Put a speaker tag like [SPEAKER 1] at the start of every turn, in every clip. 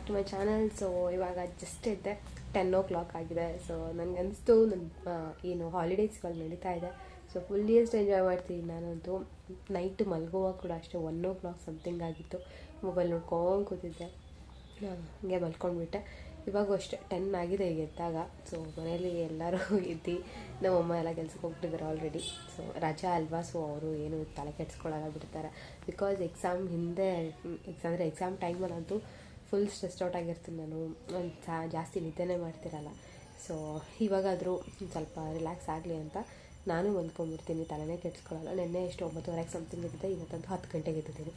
[SPEAKER 1] Back to my channel. So ಇವಾಗ just ಇದ್ದೆ 10 o'clock ಆಗಿದೆ. ಸೊ ನನಗನ್ನಿಸ್ತು ನನ್ನ ಏನು ಹಾಲಿಡೇಸ್ಗಳು ನಡೀತಾ ಇದೆ. ಸೊ ಫುಲ್ಲಿಯೆಸ್ಟ್ ಎಂಜಾಯ್ ಮಾಡ್ತೀನಿ ನಾನಂತೂ. ನೈಟ್ ಮಲ್ಗೋವಾಗ ಕೂಡ ಅಷ್ಟೇ 1 o'clock ಸಮಥಿಂಗ್ ಆಗಿತ್ತು. ಮೊಬೈಲ್ ನೋಡ್ಕೊಂಡು ಕೂತಿದ್ದೆ, ಹಂಗೆ ಮಲ್ಕೊಂಡ್ಬಿಟ್ಟೆ. ಇವಾಗೂ ಅಷ್ಟೇ 10 ಆಗಿದೆ ಈಗ ಎದ್ದಾಗ. ಸೊ ಮನೇಲಿ ಎಲ್ಲರೂ ಎದ್ದು ನಮ್ಮಮ್ಮ ಎಲ್ಲ ಕೆಲ್ಸಕ್ಕೆ ಹೋಗ್ತಿದ್ದಾರೆ ಆಲ್ರೆಡಿ. ಸೊ ರಜಾ ಅಲ್ವಾ, ಸೊ ಅವರು ಏನು ತಲೆ ಕೆಡ್ಸ್ಕೊಳ್ಳೋಲ್ಲ, ಬಿಡ್ತಾರೆ. ಬಿಕಾಸ್ ಎಕ್ಸಾಮ್ ಹಿಂದೆ ಎಕ್ಸಾಮ್ ಟೈಮಲ್ಲಂತೂ ಫುಲ್ ಸ್ಟ್ರೆಸ್ ಔಟ್ ಆಗಿರ್ತೀನಿ ನಾನು. ಜಾಸ್ತಿ ನಿದ್ದೆನೇ ಮಾಡ್ತಿರಲ್ಲ. ಸೊ ಇವಾಗಾದರೂ ಸ್ವಲ್ಪ ರಿಲ್ಯಾಕ್ಸ್ ಆಗಲಿ ಅಂತ ನಾನು ಮಲ್ಕೊಂಡ್ಬಿಡ್ತೀನಿ, ತಲೆನೇ ಕೆಡ್ಸ್ಕೊಳ್ಳಲ್ಲ. ನೆನ್ನೆ ಎಷ್ಟು 9:30 ಸಮಥಿಂಗ್ ಇದ್ದಿದ್ದೆ, ಇವತ್ತಂತೂ 10 ಗಂಟೆಗೆ ಎದ್ದಿದ್ದೀನಿ.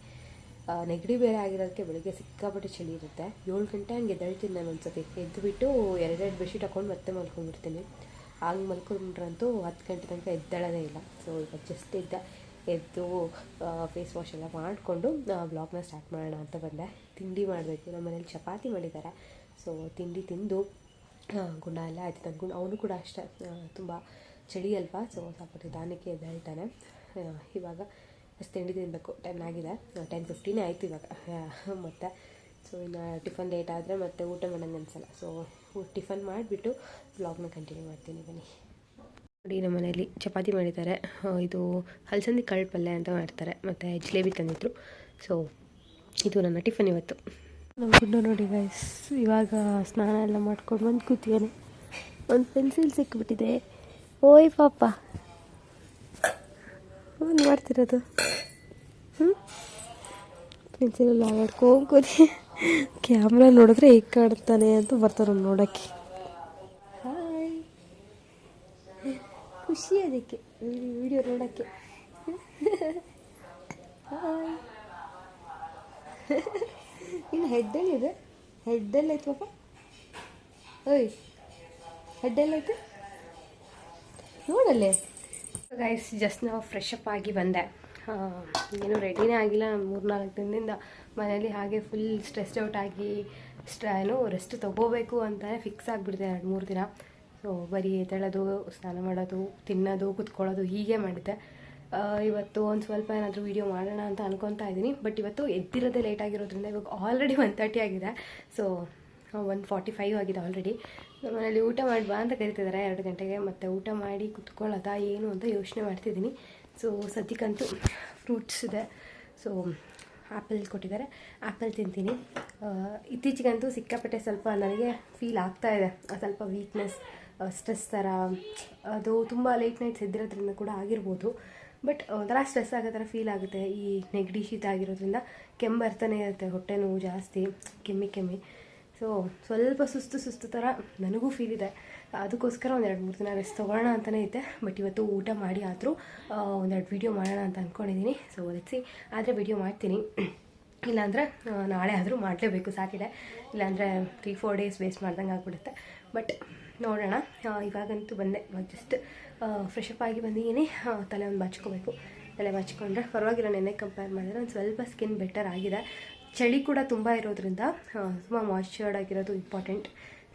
[SPEAKER 1] ನೆಗಡಿ ಬೇರೆ ಆಗಿರೋದಕ್ಕೆ ಬೆಳಿಗ್ಗೆ ಸಿಕ್ಕಾಪಟ್ಟೆ ಚಳಿ ಇರುತ್ತೆ. 7 ಗಂಟೆ ಹಂಗೆ ಎದ್ದೇಳ್ತೀನಿ ನಾನು ಒಂದ್ಸತಿ. ಎದ್ದುಬಿಟ್ಟು 2 ಬೆಡ್ಶೀಟ್ ಹಾಕ್ಕೊಂಡು ಮತ್ತೆ ಮಲ್ಕೊಂಡ್ಬಿಡ್ತೀನಿ. ಹಂಗೆ ಮಲ್ಕೊಂಡ್ರಂತೂ 10 ಗಂಟೆ ತನಕ ಎದ್ದೇಳೋದೇ ಇಲ್ಲ. ಸೊ ಈಗ ಜಸ್ಟ್ ಎದ್ದು ಫೇಸ್ ವಾಶ್ ಎಲ್ಲ ಮಾಡಿಕೊಂಡು ಬ್ಲಾಗ್ನ ಸ್ಟಾರ್ಟ್ ಮಾಡೋಣ ಅಂತ ಬಂದೆ. ತಿಂಡಿ ಮಾಡಬೇಕು, ನಮ್ಮ ಮನೇಲಿ ಚಪಾತಿ ಮಾಡಿದ್ದಾರೆ. ಸೊ ತಿಂಡಿ ತಿಂದು ಗುಂಡ ಎಲ್ಲ ಆಯ್ತು ತಂದ್ಕೊಂಡು. ಅವನು ಕೂಡ ಅಷ್ಟೇ ತುಂಬ ಚಳಿ ಅಲ್ವಾ, ಸೊ ಸ್ವಲ್ಪ ನಿಧಾನಕ್ಕೆ ಎದ್ದೇಳ್ತಾನೆ. ಇವಾಗ ಅಷ್ಟು ತಿಂಡಿ ತಿನ್ನಬೇಕು. 10 ಆಗಿದೆ, 10:15 ಆಯಿತು ಇವಾಗ ಮತ್ತು. ಸೊ ಇನ್ನು ಟಿಫನ್ ಲೇಟ್ ಆದರೆ ಮತ್ತೆ ಊಟ ಮಾಡೋಂಗೆ ಅನಿಸಲ್ಲ. ಸೊ ಟಿಫನ್ ಮಾಡಿಬಿಟ್ಟು ಬ್ಲಾಗ್ನ ಕಂಟಿನ್ಯೂ ಮಾಡ್ತೀನಿ, ಬನ್ನಿ. ನೋಡಿ, ನಮ್ಮ ಮನೇಲಿ ಚಪಾತಿ ಮಾಡಿದ್ದಾರೆ. ಇದು ಹಲಸಂದಿ ಕಾಳು ಪಲ್ಯ ಅಂತ ಮಾಡ್ತಾರೆ, ಮತ್ತು ಜಿಲೇಬಿ ತಂದಿದ್ರು. ಸೊ ಇದು ನನ್ನ ಟಿಫನ್ ಇವತ್ತು. ನಮ್ಮ ಗುಂಡು ನೋಡಿ ಗೈಸ್, ಇವಾಗ ಸ್ನಾನ ಎಲ್ಲ ಮಾಡ್ಕೊಂಡು ಬಂದು ಕೂತಿದ್ದಾನೆ. ಒಂದು ಪೆನ್ಸಿಲ್ ಸಿಕ್ಕಿಬಿಟ್ಟಿದೆ. ಓಯ್ ಪಾಪ, ಏನು ಮಾಡ್ತಿರೋದು? ಪೆನ್ಸಿಲೆಲ್ಲ ಆಡ್ಕೊಂಡ್ಕೋತಿ. ಕ್ಯಾಮ್ರಾ ನೋಡಿದ್ರೆ ಹೇಗೆ ಕಾಡ್ತಾನೆ ಅಂತ ಬರ್ತಾರೆ ನೋಡೋಕ್ಕೆ. ಹಾಯ್, ಖುಷಿ ಅದಕ್ಕೆ ವಿಡಿಯೋ ನೋಡೋಕ್ಕೆ. ಹಾಯ್, ಇನ್ನು ಹೆಡ್ಡಲ್ಲಿದೆ, ಹೆಡ್ಡಲ್ಲೈತೆ ಪಾಪ. ಓಯ್, ಹೆಡ್ಡಲ್ಲೈತೆ ನೋಡಲ್ಲೇ. ಗೈಸ್, ಜಸ್ಟ್ ನಾವು ಫ್ರೆಶ್ ಅಪ್ ಆಗಿ ಬಂದೆ. ಏನೂ ರೆಡಿನೇ ಆಗಿಲ್ಲ. 3-4 ದಿನದಿಂದ ಮನೇಲಿ ಹಾಗೆ ಫುಲ್ ಸ್ಟ್ರೆಸ್ಡ್ ಔಟ್ ಆಗಿ ರೆಸ್ಟ್ ತೊಗೋಬೇಕು ಅಂತಲೇ ಫಿಕ್ಸ್ ಆಗಿಬಿಟ್ಟಿದೆ 2-3 ದಿನ. ಸೊ ಬರೀ ಎದ್ದೇಳೋದು, ಸ್ನಾನ ಮಾಡೋದು, ತಿನ್ನೋದು, ಕುತ್ಕೊಳ್ಳೋದು ಹೀಗೆ ಮಾಡಿದ್ದೆ. ಇವತ್ತು ಒಂದು ಸ್ವಲ್ಪ ಏನಾದರೂ ವೀಡಿಯೋ ಮಾಡೋಣ ಅಂತ ಅನ್ಕೊತಾ ಇದ್ದೀನಿ. ಬಟ್ ಇವತ್ತು ಎದ್ದಿರೋದೇ ಲೇಟ್ ಆಗಿರೋದ್ರಿಂದ ಇವಾಗ ಆಲ್ರೆಡಿ 1:30 ಆಗಿದೆ. ಸೊ 1:45 ಆಗಿದೆ ಆಲ್ರೆಡಿ. ಮನೇಲಿ ಊಟ ಮಾಡಿ ಬಾ ಅಂತ ಕರಿತಿದ್ದಾರೆ 2 ಗಂಟೆಗೆ. ಮತ್ತು ಊಟ ಮಾಡಿ ಕುತ್ಕೊಳ್ಳೋದಾ ಏನು ಅಂತ ಯೋಚನೆ ಮಾಡ್ತಿದ್ದೀನಿ. ಸೊ ಸದ್ಯಕ್ಕಂತೂ ಫ್ರೂಟ್ಸ್ ಇದೆ. ಸೊ ಆ್ಯಪಲ್ ಕೊಟ್ಟಿದ್ದಾರೆ, ಆ್ಯಪಲ್ ತಿಂತೀನಿ. ಇತ್ತೀಚೆಗಂತೂ ಸಿಕ್ಕಾಪಟ್ಟೆ ಸ್ವಲ್ಪ ನನಗೆ ಫೀಲ್ ಆಗ್ತಾಯಿದೆ, ಸ್ವಲ್ಪ ವೀಕ್ನೆಸ್, ಸ್ಟ್ರೆಸ್ ಥರ. ಅದು ತುಂಬ ಲೇಟ್ ನೈಟ್ಸ್ ಎದ್ದಿರೋದ್ರಿಂದ ಕೂಡ ಆಗಿರ್ಬೋದು. ಬಟ್ ಒಂಥರ ಸ್ಟ್ರೆಸ್ ಆಗೋ ಥರ ಫೀಲ್ ಆಗುತ್ತೆ. ಈ ನೆಗಡಿ ಶೀತ ಆಗಿರೋದ್ರಿಂದ ಕೆಮ್ಮು ಬರ್ತಾನೆ ಇರುತ್ತೆ, ಹೊಟ್ಟೆ ನೋವು ಜಾಸ್ತಿ, ಕೆಮ್ಮಿ. ಸೊ ಸ್ವಲ್ಪ ಸುಸ್ತು ಥರ ನನಗೂ ಫೀಲ್ ಇದೆ. ಅದಕ್ಕೋಸ್ಕರ 1-2-3 ದಿನ ರೆಸ್ಟ್ ತೊಗೊಳ್ಳೋಣ ಅಂತಲೇ ಇದ್ದೆ. ಬಟ್ ಇವತ್ತು ಊಟ ಮಾಡಿ ಆದರೂ 1-2 ವೀಡಿಯೋ ಮಾಡೋಣ ಅಂತ ಅಂದ್ಕೊಂಡಿದ್ದೀನಿ. ಸೊ ಲೆಟ್ಸ್ ಆದರೆ ವೀಡಿಯೋ ಮಾಡ್ತೀನಿ, ಇಲ್ಲಾಂದರೆ ನಾಳೆ ಆದರೂ ಮಾಡಲೇಬೇಕು, ಸ್ಯಾಟರ್ಡೆ. ಇಲ್ಲಾಂದರೆ 3-4 ಡೇಸ್ ವೇಸ್ಟ್ ಮಾಡ್ದಂಗೆ ಆಗಿಬಿಡುತ್ತೆ. ಬಟ್ ನೋಡೋಣ. ಇವಾಗಂತೂ ಬಂದೆ, ಇವಾಗ ಜಸ್ಟ್ ಫ್ರೆಶ್ ಅಪ್ ಆಗಿ ಬಂದಿದ್ದೀನಿ. ತಲೆ ಒಂದು ಬಾಚ್ಕೋಬೇಕು. ತಲೆ ಬಾಚಿಕೊಂಡ್ರೆ ಪರವಾಗಿಲ್ಲ. ನೆನ್ನೆ ಕಂಪೇರ್ ಮಾಡಿದ್ರೆ ಒಂದು ಸ್ವಲ್ಪ ಸ್ಕಿನ್ ಬೆಟರ್ ಆಗಿದೆ. ಚಳಿ ಕೂಡ ತುಂಬ ಇರೋದ್ರಿಂದ ತುಂಬ ಮಾಯ್ಶ್ಚರ್ಡ್ ಆಗಿರೋದು ಇಂಪಾರ್ಟೆಂಟ್.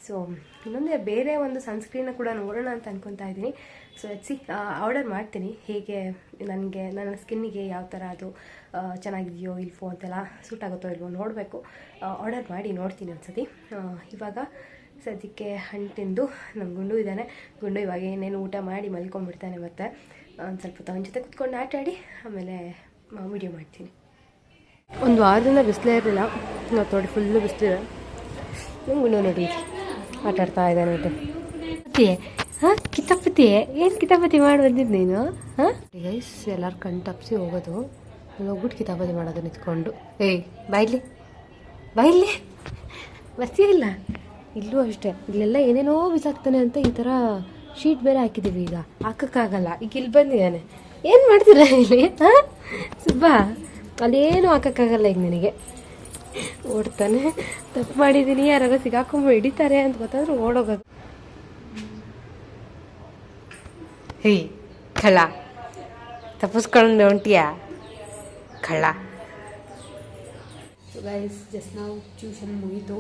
[SPEAKER 1] ಸೊ ಇನ್ನೊಂದೇ ಬೇರೆ ಒಂದು ಸನ್ಸ್ಕ್ರೀನ್ನ ಕೂಡ ನೋಡೋಣ ಅಂತ ಅಂದ್ಕೊತಾ ಇದ್ದೀನಿ. ಸೊ ಆರ್ಡರ್ ಮಾಡ್ತೀನಿ, ಹೇಗೆ ನನಗೆ ನನ್ನ ಸ್ಕಿನ್ನಿಗೆ ಯಾವ ಥರ ಅದು ಚೆನ್ನಾಗಿದೆಯೋ ಇಲ್ವೋ ಅಂತೆಲ್ಲ, ಸೂಟ್ ಆಗುತ್ತೋ ಇಲ್ವೋ ನೋಡಬೇಕು. ಆರ್ಡರ್ ಮಾಡಿ ನೋಡ್ತೀನಿ ಒಂದ್ಸತಿ. ಇವಾಗ ಸದ್ಯಕ್ಕೆ ಹಣ್ಣು ತಿಂದು ನಮ್ಮ ಗುಂಡು ಇದ್ದಾನೆ. ಗುಂಡು ಇವಾಗ ಏನೇನು ಊಟ ಮಾಡಿ ಮಲ್ಕೊಂಡ್ಬಿಡ್ತಾನೆ. ಮತ್ತು ಒಂದು ಸ್ವಲ್ಪ ಅವನ ಜೊತೆ ಕುತ್ಕೊಂಡು ಆಟ ಆಡಿ ಆಮೇಲೆ ವಿಡಿಯೋ ಮಾಡ್ತೀನಿ. ಒಂದು ವಾರದಿಂದ ಬಿಸಿಲೇ ಇರಲಿಲ್ಲ, ಇವತ್ತು ನೋಡಿ ಫುಲ್ಲು ಬಿಸಿಲಿದೆ. ನಮ್ಮ ಗುಂಡು ನೋಡಿ ಆಟ ಆಡ್ತಾ ಇದ್ದಾನೆ. ಕಿತಾಪತಿ ಏನು ಕಿತಾಪತಿ ಮಾಡಿ ಬಂದಿದ್ದು ನೀನು? ಗೈಸ್, ಎಲ್ಲರೂ ಕಣ್ ತಪ್ಪಿಸಿ ಹೋಗೋದು, ಹೋಗ್ಬಿಟ್ಟು ಕಿತಾಪತಿ ಮಾಡೋದು ನಿಂತ್ಕೊಂಡು. ಏಯ್ ಬಾಯ್ಲಿ ಬರ್ತೀಯಿಲ್ಲ. ಇಲ್ಲೂ ಅಷ್ಟೇ, ಇಲ್ಲೆಲ್ಲ ಏನೇನೋ ಬಿಸಾಕ್ತಾನೆ ಅಂತ ಈ ಥರ ಶೀಟ್ ಬೇರೆ ಹಾಕಿದ್ದೀವಿ. ಈಗ ಹಾಕೋಕ್ಕಾಗಲ್ಲ. ಈಗ ಇಲ್ಲಿ ಬಂದಿದ್ದಾನೆ, ಏನು ಮಾಡ್ತೀರ ಇಲ್ಲಿ? ಸುಬ್ಬಾ, ಅಲ್ಲೇನು ಹಾಕೋಕ್ಕಾಗಲ್ಲ ಈಗ ನನಗೆ. ಓಡ್ತಾನೆ. ತಪ್ಪು ಮಾಡಿದ್ದೀನಿ, ಯಾರಾಗ ಸಿಗಾಕೊಂಬ ಹಿಡಿತಾರೆ ಅಂತ ಗೊತ್ತಾದ್ರೂ ಓಡೋಗೋದು. ಹೇಯ್ ಕಳ್ಳ, ತಪ್ಪಿಸ್ಕೊಂಡು ಹೊಂಟಿಯಾ ಕಳ್ಳ. ಗೈಸ್, ಜಸ್ಟ್ ನಾವು ಟ್ಯೂಷನ್ ಮುಗೀತು.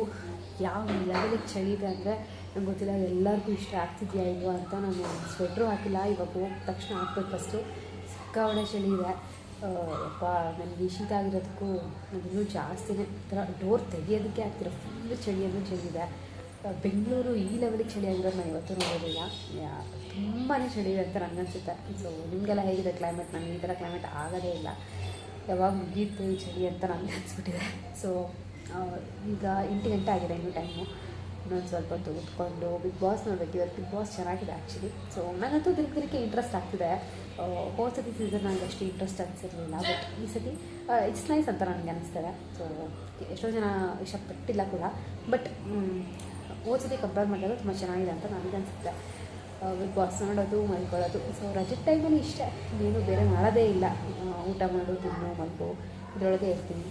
[SPEAKER 1] ಯಾವ ಲೆವೆಲಿಗೆ ಚಳಿ ಇದೆ ಅಂದರೆ ನಂಗೆ ಗೊತ್ತಿಲ್ಲ, ಎಲ್ಲರಿಗೂ ಇಷ್ಟ ಆಗ್ತಿದೆಯಾ ಇಲ್ವಾ ಅಂತ. ನಾನು ಸ್ವೆಟ್ರು ಹಾಕಿಲ್ಲ, ಇವಾಗ ಹೋದ ತಕ್ಷಣ ಹಾಕ್ಬೇಕು ಫಸ್ಟು. ಸಿಕ್ಕಾಪಟ್ಟೆ ಚಳಿ ಇದೆ.
[SPEAKER 2] ಯಪ್ಪ ನನಗೆ ಶೀತ ಆಗಿರೋದಕ್ಕೂ ನನಗಿನ್ನೂ ಜಾಸ್ತಿನೇ ಥರ ಡೋರ್ ತೆಗಿಯೋದಕ್ಕೆ ಆಗ್ತಿರೋ ಫುಲ್ಲು ಚಳಿ ಅಂದರೆ ಚಳಿ ಇದೆ. ಬೆಂಗಳೂರು ಈ ಲೆವೆಲಿಗೆ ಚಳಿ ಆಗಿರೋದು ನಾನು ಇವತ್ತು ನೋಡೋದಿಲ್ಲ. ತುಂಬಾ ಚಳಿ ಇದೆ ಅಂತ ನನಗನ್ಸುತ್ತೆ. ಸೊ ನಿಮಗೆಲ್ಲ ಹೇಗಿದೆ ಕ್ಲೈಮೇಟ್? ನನಗೆ ಈ ಥರ ಕ್ಲೈಮೇಟ್ ಆಗೋದೇ ಇಲ್ಲ. ಯಾವಾಗ ಮುಗೀತು ಈ ಚಳಿ ಅಂತ ನನಗೆ ಅನಿಸ್ಬಿಟ್ಟಿದೆ. ಸೊ ಈಗ 8 ಗಂಟೆ ಆಗಿದೆ, ಇನ್ನೂ ಟೈಮು. ಇನ್ನೊಂದು ಸ್ವಲ್ಪ ಹೊತ್ತು ಕೂತ್ಕೊಂಡು ಬಿಗ್ ಬಾಸ್ ನೋಡಬೇಕು. ಇವತ್ತು ಬಿಗ್ ಬಾಸ್ ಚೆನ್ನಾಗಿದೆ ಆ್ಯಕ್ಚುಲಿ. ಸೊ ನನಗಂತೂ ದಿನಕ್ಕೆ ಇಂಟ್ರೆಸ್ಟ್ ಆಗ್ತಿದೆ. ಹೋದ ಸತಿ ಸೀಸನ್ ನನಗೆ ಅಷ್ಟು ಇಂಟ್ರೆಸ್ಟ್ ಅನಿಸಿರಲಿಲ್ಲ, ಬಟ್ ಈ ಸತಿ ಇಟ್ಸ್ ನೈಸ್ ಅಂತ ನನಗೆ ಅನಿಸ್ತದೆ. ಸೊ ಎಷ್ಟೋ ಜನ ಇಷ್ಟಪಟ್ಟಿಲ್ಲ ಕೂಡ, ಬಟ್ ಹೋದ ಸತಿ ಕಂಪೇರ್ ಮಾಡಿದಾಗ ತುಂಬ ಚೆನ್ನಾಗಿದೆ ಅಂತ ನನಗೆ ಅನಿಸುತ್ತೆ. ಬಿಗ್ ಬಾಸ್ ನೋಡೋದು, ಮಲ್ಕೊಳ್ಳೋದು. ಸೊ ರಜೆ ಟೈಮಲ್ಲಿ ಇಷ್ಟೇ, ಇನ್ನೇನು ಬೇರೆ ಮಾಡೋದೇ ಇಲ್ಲ. ಊಟ ಮಾಡು, ತಿನ್ನು, ಮಲ್ಕೋ, ಇದರೊಳಗೆ ಇರ್ತೀನಿ.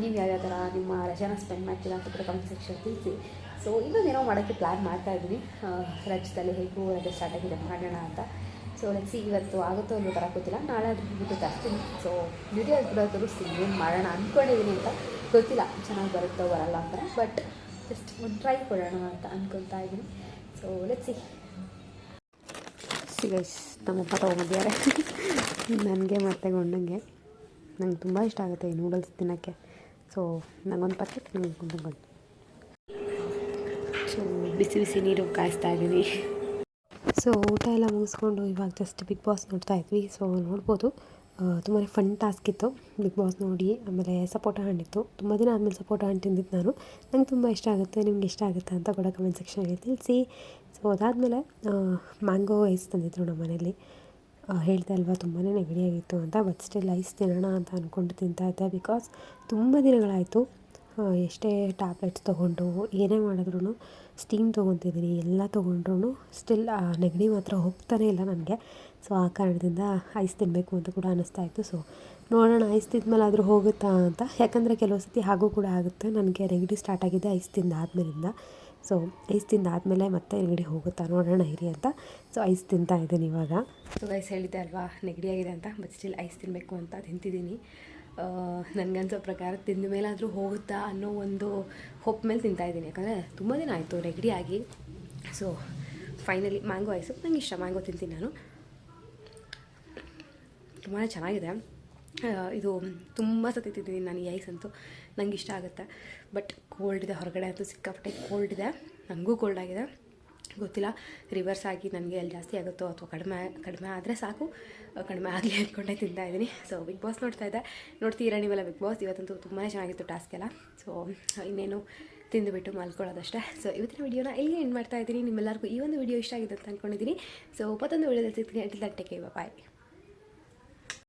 [SPEAKER 2] ನೀವು ಯಾವ್ಯಾವ ಥರ ನಿಮ್ಮ ರಜೆನ ಸ್ಪೆಂಡ್ ಮಾಡ್ತೀರಾ ಅಂತ ಕೂಡ ಕಮೆಂಟ್ ಸೆಕ್ಷನ್ ತಿಳಿಸಿ. ಸೊ ಇನ್ನೊಂದೇನೋ ಮಾಡೋಕ್ಕೆ ಪ್ಲ್ಯಾನ್ ಮಾಡ್ತಾಯಿದ್ದೀನಿ. ರಜದಲ್ಲಿ ಹೇಗೂ ರಜೆ ಸ್ಟಾರ್ಟ್ ಆಗಿದೆ, ಮಾಡೋಣ ಅಂತ. ಸೊ ಲೆಟ್ಸಿ ಇವತ್ತು ಆಗುತ್ತೋ ಇಲ್ಲೋ ಥರ ಗೊತ್ತಿಲ್ಲ, ನಾಳೆ ಅದ್ರ ಬಿಟ್ಟು ತರ್ತೀನಿ. ಸೊ ವಿಡಿಯೋ ಕೂಡ ತೋರಿಸ್ತೀನಿ ಏನು ಮಾಡೋಣ ಅಂದ್ಕೊಂಡಿದ್ದೀನಿ ಅಂತ. ಗೊತ್ತಿಲ್ಲ ಚೆನ್ನಾಗಿ ಬರುತ್ತೋ ಬರಲ್ಲ ಅಂತ, ಬಟ್ ಜಸ್ಟ್ ಒಂದು ಟ್ರೈ ಕೊಡೋಣ ಅಂತ ಅಂದ್ಕೊತಾ ಇದ್ದೀನಿ. So let's see. ಗೈಸ್, ನಮ್ಮಪ್ಪ ತೊಗೊಂಡಿದ್ದಾರೆ ನನಗೆ ಮತ್ತು ಗಂಡಂಗೆ. ನಂಗೆ ತುಂಬ ಇಷ್ಟ ಆಗುತ್ತೆ ಈ ನೂಡಲ್ಸ್ ತಿನ್ನೋಕ್ಕೆ. ಸೊ ನಂಗೊಂದು ಪ್ಯಾಕೆಟ್, ನಂಗೆ ತಗೊಂಡು. ಸೊ ಬಿಸಿ ಬಿಸಿ ನೀರು ಕಾಯಿಸ್ತಾ ಇದ್ದೀನಿ. ಸೊ ಊಟ ಎಲ್ಲ ಮುಗಿಸ್ಕೊಂಡು ಇವಾಗ ಜಸ್ಟ್ ಬಿಗ್ ಬಾಸ್ ನೋಡ್ತಾ ಇದ್ವಿ. ಸೊ ನೋಡ್ಬೋದು, ತುಂಬಾ ಫನ್ ಟಾಸ್ಕ್ ಇತ್ತು ಬಿಗ್ ಬಾಸ್ ನೋಡಿ. ಆಮೇಲೆ ಸಪೋಟ ಹಣ್ಣಿತ್ತು, ತುಂಬ ದಿನ ಆದಮೇಲೆ ಸಪೋಟ ಹಣ್ಣು ತಿಂದಿದ್ದು ನಾನು. ನಂಗೆ ತುಂಬ ಇಷ್ಟ ಆಗುತ್ತೆ. ನಿಮ್ಗೆ ಇಷ್ಟ ಆಗುತ್ತೆ ಅಂತ ಕೂಡ ಕಮೆಂಟ್ ಸೆಕ್ಷನಲ್ಲಿ ತಿಳಿಸಿ. ಸೊ ಅದಾದಮೇಲೆ ಮ್ಯಾಂಗೋ ಐಸ್ ತಂದಿದ್ರು ನಮ್ಮ ಮನೇಲಿ. ಹೇಳ್ದೆ ಅಲ್ವಾ ತುಂಬಾ ನೆಗಡಿಯಾಗಿತ್ತು ಅಂತ, ಬಟ್ ಸ್ಟಿಲ್ ಐಸ್ ತಿನ್ನೋಣ ಅಂತ ಅಂದ್ಕೊಂಡು ತಿಂತಾಯಿದ್ದೆ. ಬಿಕಾಸ್ ತುಂಬ ದಿನಗಳಾಯಿತು ಎಷ್ಟೇ ಟ್ಯಾಬ್ಲೆಟ್ಸ್ ತೊಗೊಂಡು ಏನೇ ಮಾಡಿದ್ರು, ಸ್ಟೀಮ್ ತೊಗೊತಿದ್ದೀನಿ, ಎಲ್ಲ ತೊಗೊಂಡ್ರು ಸ್ಟಿಲ್ ನೆಗಡಿ ಮಾತ್ರ ಹೋಗ್ತಾನೇ ಇಲ್ಲ ನನಗೆ. ಸೊ ಆ ಕಾರಣದಿಂದ ಐಸ್ ತಿನ್ನಬೇಕು ಅಂತ ಕೂಡ ಅನ್ನಿಸ್ತಾಯಿತ್ತು. ಸೊ ನೋಡೋಣ ಐಸ್ ತಿಂದಮೇಲೆ ಆದರೂ ಹೋಗುತ್ತಾ ಅಂತ. ಯಾಕಂದರೆ ಕೆಲವು ಸತಿ ಹಾಗೂ ಕೂಡ ಆಗುತ್ತೆ. ನನಗೆ ನೆಗಡಿ ಸ್ಟಾರ್ಟ್ ಆಗಿದೆ ಐಸ್ ತಿಂದಾದ್ಮೇಲಿಂದ. ಸೊ ಐಸ್ ತಿಂದಾದಮೇಲೆ ಮತ್ತೆ ನೆಗಡಿ ಹೋಗುತ್ತಾ ನೋಡೋಣ ಇರಿ ಅಂತ. ಸೊ ಐಸ್ ತಿಂತಾ ಇದ್ದೀನಿ ಇವಾಗ. ಸೊ ಐಸ್ ಹೇಳಿದ್ದೆ ಅಲ್ವಾ ನೆಗಡಿ ಆಗಿದೆ ಅಂತ, ಬಟ್ ಸ್ಟಿಲ್ ಐಸ್ ತಿನ್ನಬೇಕು ಅಂತ ತಿಂತಿದ್ದೀನಿ. ನನಗನ್ಸೋ ಪ್ರಕಾರ ತಿಂದ ಮೇಲಾದರೂ ಹೋಗುತ್ತಾ ಅನ್ನೋ ಒಂದು ಹೋಪ್ ಮೇಲೆ ತಿಂತಾಯಿದ್ದೀನಿ. ಯಾಕಂದರೆ ತುಂಬ ದಿನ ಆಯಿತು ನೆಗಡಿ ಆಗಿ. ಸೊ ಫೈನಲಿ ಮ್ಯಾಂಗೋ ಐಸು ನಂಗೆ ಇಷ್ಟ, ಮ್ಯಾಂಗೋ ತಿಂತೀನಿ ನಾನು. ತುಂಬಾ ಚೆನ್ನಾಗಿದೆ. ಇದು ತುಂಬ ಸತಿ ತಿಂತಿದ್ದೀನಿ ನಾನು ಈ ಐಸ್ ಅಂತೂ. ನಂಗೆ ಇಷ್ಟ ಆಗುತ್ತೆ. ಬಟ್ ಕೋಲ್ಡ್ ಇದೆ, ಹೊರಗಡೆ ಅಂತೂ ಸಿಕ್ಕಾಪಟ್ಟೆ ಕೋಲ್ಡ್ ಇದೆ. ನನಗೂ ಕೋಲ್ಡ್ ಆಗಿದೆ. ಗೊತ್ತಿಲ್ಲ ರಿವರ್ಸ್ ಆಗಿ ನನಗೆ ಎಲ್ಲಿ ಜಾಸ್ತಿ ಆಗುತ್ತೋ ಅಥವಾ ಕಡಿಮೆ ಆದರೆ ಸಾಕು, ಕಡಿಮೆ ಆಗಲಿ ಅಂದ್ಕೊಂಡೇ ತಿಂತಾಯಿದ್ದೀನಿ. ಸೊ ಬಿಗ್ ಬಾಸ್ ನೋಡ್ತೀರಾ ನೀವೆಲ್ಲ ಬಿಗ್ ಬಾಸ್. ಇವತ್ತಂತೂ ತುಂಬಾ ಚೆನ್ನಾಗಿತ್ತು ಟಾಸ್ಕ್ ಎಲ್ಲ. ಸೊ ಇನ್ನೇನು ತಿಂದುಬಿಟ್ಟು ಮಲ್ಕೊಳ್ಳೋದಷ್ಟೇ. ಸೊ ಇವತ್ತಿನ ವೀಡಿಯೋನ ಇಲ್ಲಿಗೆ ಎಂಡ್ ಮಾಡ್ತಾಯಿದ್ದೀನಿ. ನಿಮ್ಮೆಲ್ಲರಿಗೂ ಈ ಒಂದು ವೀಡಿಯೋ ಇಷ್ಟ ಆಗಿದೆ ಅಂತ ಅಂದ್ಕೊಂಡಿದ್ದೀನಿ. ಸೊ ಮತ್ತೊಂದು ವೀಡಿಯೋದಲ್ಲಿ ಸಿಗ್ತೀನಿ. Until that take care, bye.